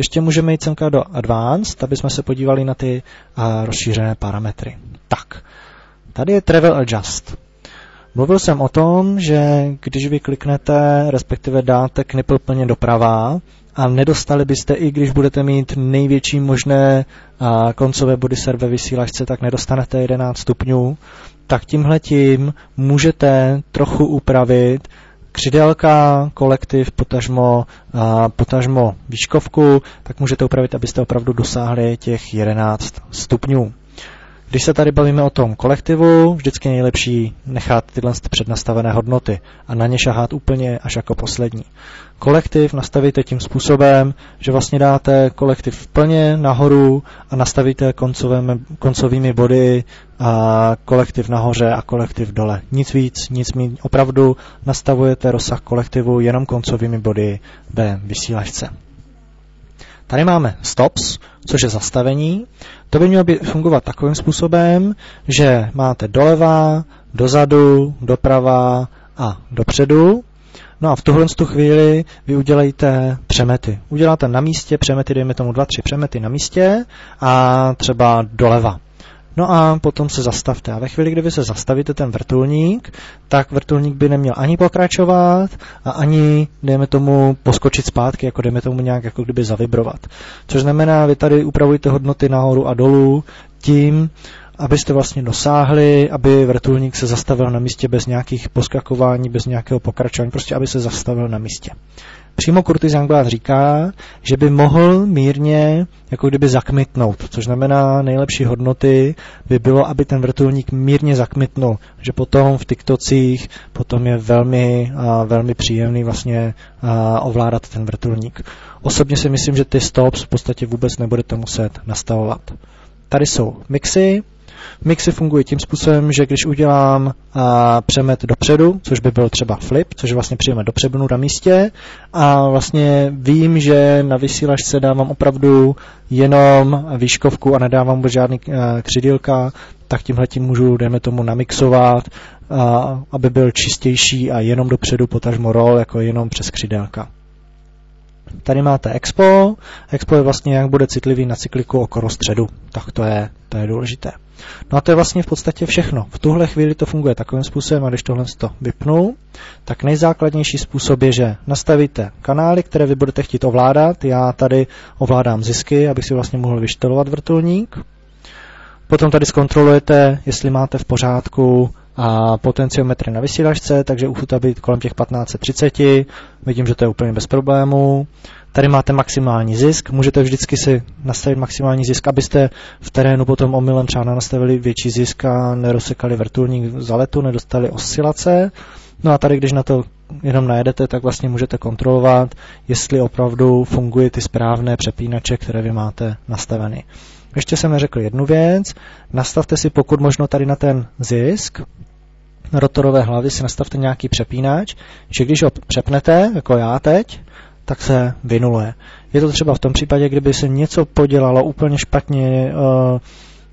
Ještě můžeme jít semka do Advanced, aby jsme se podívali na ty rozšířené parametry. Tak, tady je Travel Adjust. Mluvil jsem o tom, že když vy kliknete, respektive dáte knipl plně doprava a nedostali byste, i když budete mít největší možné koncové body server vysílačce, tak nedostanete 11 stupňů, tak tímhletím můžete trochu upravit křidélka, kolektiv, potažmo výškovku, tak můžete upravit, abyste opravdu dosáhli těch 11 stupňů. Když se tady bavíme o tom kolektivu, vždycky je nejlepší nechat tyhle přednastavené hodnoty a na ně šahat úplně až jako poslední. Kolektiv nastavíte tím způsobem, že vlastně dáte kolektiv plně nahoru a nastavíte koncovými body a kolektiv nahoře a kolektiv dole. Nic víc, nic méně. Opravdu nastavujete rozsah kolektivu jenom koncovými body ve vysílačce. Tady máme stops, což je zastavení. To by mělo fungovat takovým způsobem, že máte doleva, dozadu, doprava a dopředu. No a v tuhle chvíli vy udělejte přemety. Uděláte na místě přemety, dejme tomu 2-3 přemety na místě a třeba doleva. No a potom se zastavte. A ve chvíli, kdy vy se zastavíte ten vrtulník, tak vrtulník by neměl ani pokračovat a ani, dejme tomu, poskočit zpátky, jako dejme tomu nějak jako kdyby zavibrovat. Což znamená, vy tady upravujete hodnoty nahoru a dolů tím, abyste vlastně dosáhli, aby vrtulník se zastavil na místě bez nějakých poskakování, bez nějakého pokračování, prostě aby se zastavil na místě. Přímo Curtis Youngblood říká, že by mohl mírně jako kdyby zakmitnout, což znamená nejlepší hodnoty by bylo, aby ten vrtulník mírně zakmitnul, že potom v TikTocích potom je velmi příjemný vlastně ovládat ten vrtulník. Osobně si myslím, že ty stops v podstatě vůbec nebudete muset nastavovat. Tady jsou mixy. Mixy fungují tím způsobem, že když udělám přemet dopředu, což by byl třeba flip, což je vlastně přemet dopředu na místě, a vlastně vím, že na vysílačce dávám opravdu jenom výškovku a nedávám vůbec žádný křidílka, tak tímhletím můžu, dejme tomu, namixovat, aby byl čistější a jenom dopředu, potažmo roll, jako jenom přes křidélka. Tady máte Expo. Expo je vlastně, jak bude citlivý na cykliku okolo středu. Tak to je důležité. No a to je vlastně v podstatě všechno. V tuhle chvíli to funguje takovým způsobem, a když tohle to vypnu, tak nejzákladnější způsob je, že nastavíte kanály, které vy budete chtít ovládat. Já tady ovládám zisky, abych si vlastně mohl vyštelovat vrtulník. Potom tady zkontrolujete, jestli máte v pořádku a potenciometry na vysílačce, takže už to být kolem těch 1530. Vidím, že to je úplně bez problémů. Tady máte maximální zisk, můžete vždycky si nastavit maximální zisk, abyste v terénu potom omylem třeba nastavili větší zisk a nerozsekali vrtulník za letu, nedostali oscilace. No a tady, když na to jenom najedete, tak vlastně můžete kontrolovat, jestli opravdu fungují ty správné přepínače, které vy máte nastaveny. Ještě jsem neřekl jednu věc, nastavte si pokud možno tady na ten zisk, na rotorové hlavy si nastavte nějaký přepínač, že když ho přepnete, jako já teď, tak se vynuluje. Je to třeba v tom případě, kdyby se něco podělalo úplně špatně,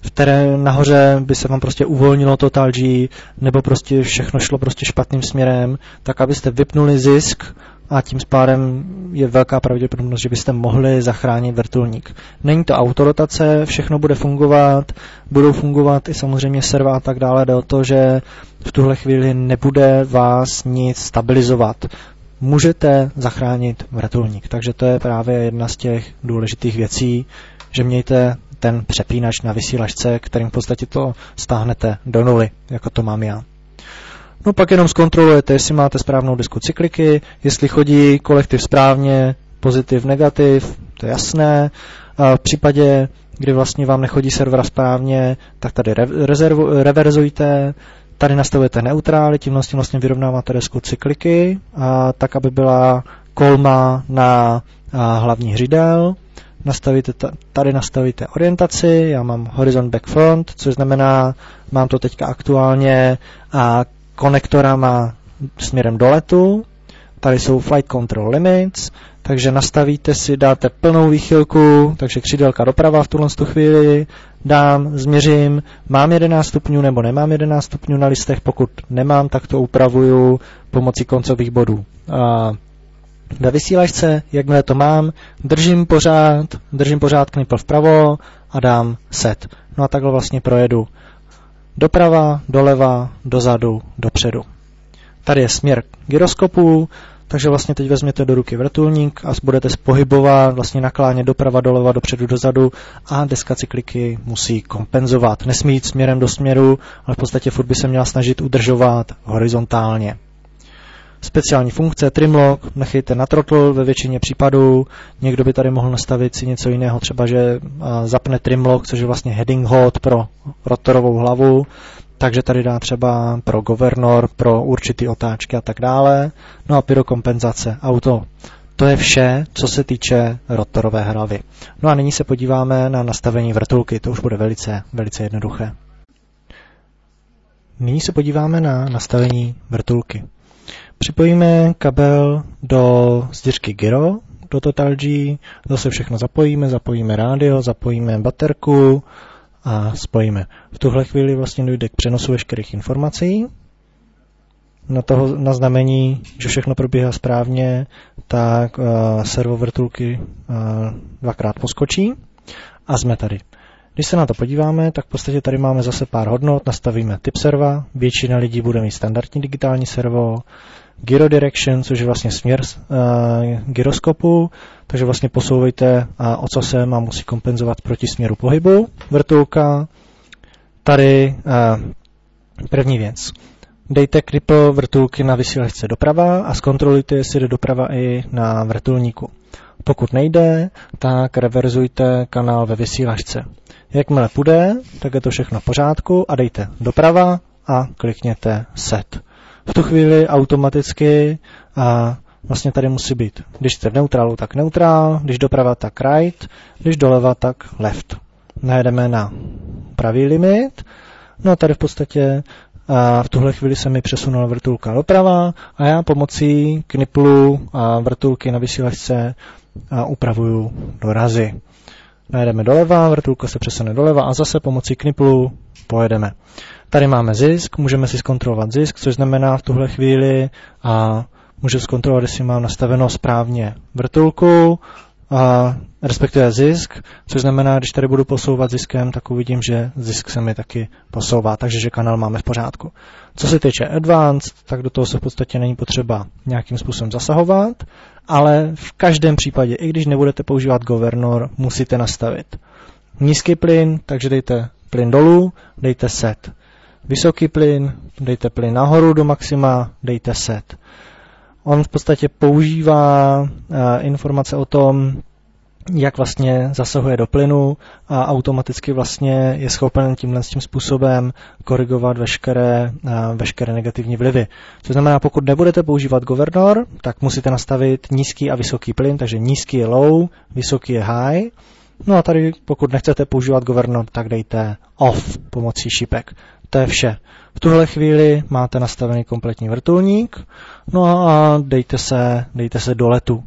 v terénu nahoře by se vám prostě uvolnilo Total G, nebo prostě všechno šlo prostě špatným směrem, tak abyste vypnuli zisk a tím pádem je velká pravděpodobnost, že byste mohli zachránit vrtulník. Není to autorotace, všechno bude fungovat, budou fungovat i samozřejmě serva a tak dále, jde o to, že v tuhle chvíli nebude vás nic stabilizovat. Můžete zachránit vrtulník, takže to je právě jedna z těch důležitých věcí, že mějte ten přepínač na vysílačce, kterým v podstatě to stáhnete do nuly, jako to mám já. No pak jenom zkontrolujete, jestli máte správnou disku cykliky, jestli chodí kolektiv správně, pozitiv, negativ, to je jasné. A v případě, kdy vlastně vám nechodí servera správně, tak tady reverzujte, tady nastavujete neutrály, tím vlastně vyrovnáváte desku cykliky, tak, aby byla kolma na hlavní hřidel. Tady nastavíte orientaci, já mám horizont back front, což znamená, mám to teďka aktuálně konektorama směrem do letu. Tady jsou flight control limits, takže nastavíte si, dáte plnou výchylku, takže křidélka doprava v tuhle chvíli, změřím, mám 11 stupňů nebo nemám 11 stupňů na listech, pokud nemám, tak to upravuju pomocí koncových bodů Ve vysílačce, jakmile to mám, držím pořád knipl vpravo a dám set. No a takhle vlastně projedu doprava, doleva, dozadu, dopředu. Tady je směr gyroskopu, takže vlastně teď vezměte do ruky vrtulník a budete pohybovat, vlastně naklánět doprava, doleva, dopředu, dozadu a deska cykliky musí kompenzovat. Nesmí jít směrem do směru, ale v podstatě furt by se měla snažit udržovat horizontálně. Speciální funkce, trimlock, nechejte na throttle ve většině případů. Někdo by tady mohl nastavit si něco jiného, třeba že zapne trimlock, což je vlastně heading hold pro rotorovou hlavu, takže tady dá třeba pro governor, pro určitý otáčky a tak dále. No a pyrokompenzace, auto. To je vše, co se týče rotorové hlavy. No a nyní se podíváme na nastavení vrtulky, to už bude velice jednoduché. Nyní se podíváme na nastavení vrtulky. Připojíme kabel do sděřky gyro, do Total G, zase všechno zapojíme rádio, zapojíme baterku a spojíme. V tuhle chvíli vlastně dojde k přenosu veškerých informací. Na znamení, že všechno probíhá správně, tak servo vrtulky dvakrát poskočí a jsme tady. Když se na to podíváme, tak v podstatě tady máme zase pár hodnot, nastavíme typ serva, většina lidí bude mít standardní digitální servo, gyro direction, což je vlastně směr gyroskopu, takže vlastně posouvejte ocasem a musí kompenzovat proti směru pohybu vrtulka. Tady první věc. Dejte knipl vrtulky na vysílačce doprava a zkontrolujte, jestli jde doprava i na vrtulníku. Pokud nejde, tak reverzujte kanál ve vysílačce. Jakmile půjde, tak je to všechno v pořádku a dejte doprava a klikněte set. V tu chvíli automaticky vlastně tady musí být, když jste v neutrálu, tak neutrál, když doprava, tak right, když doleva, tak left. Najedeme na pravý limit, no a tady v podstatě v tuhle chvíli se mi přesunula vrtulka doprava a já pomocí kniplu a vrtulky na vysílačce upravuju dorazy. Najedeme doleva, vrtulka se přesune doleva a zase pomocí kniplu pojedeme. Tady máme zisk, můžeme si zkontrolovat zisk, což znamená v tuhle chvíli můžu zkontrolovat, jestli mám nastaveno správně vrtulku, respektive zisk, což znamená, když tady budu posouvat ziskem, tak uvidím, že zisk se mi taky posouvá, takže že kanál máme v pořádku. Co se týče advanced, tak do toho se v podstatě není potřeba nějakým způsobem zasahovat, ale v každém případě, i když nebudete používat governor, musíte nastavit nízký plyn, takže dejte plyn dolů, dejte set. Vysoký plyn, dejte plyn nahoru do maxima, dejte set. On v podstatě používá informace o tom, jak vlastně zasahuje do plynu a automaticky vlastně je schopen tímhle způsobem korigovat veškeré negativní vlivy. To znamená, pokud nebudete používat governor, tak musíte nastavit nízký a vysoký plyn, takže nízký je low, vysoký je high. No a tady, pokud nechcete používat governor, tak dejte off pomocí šipek. To je vše. V tuhle chvíli máte nastavený kompletní vrtulník, no a dejte se do letu.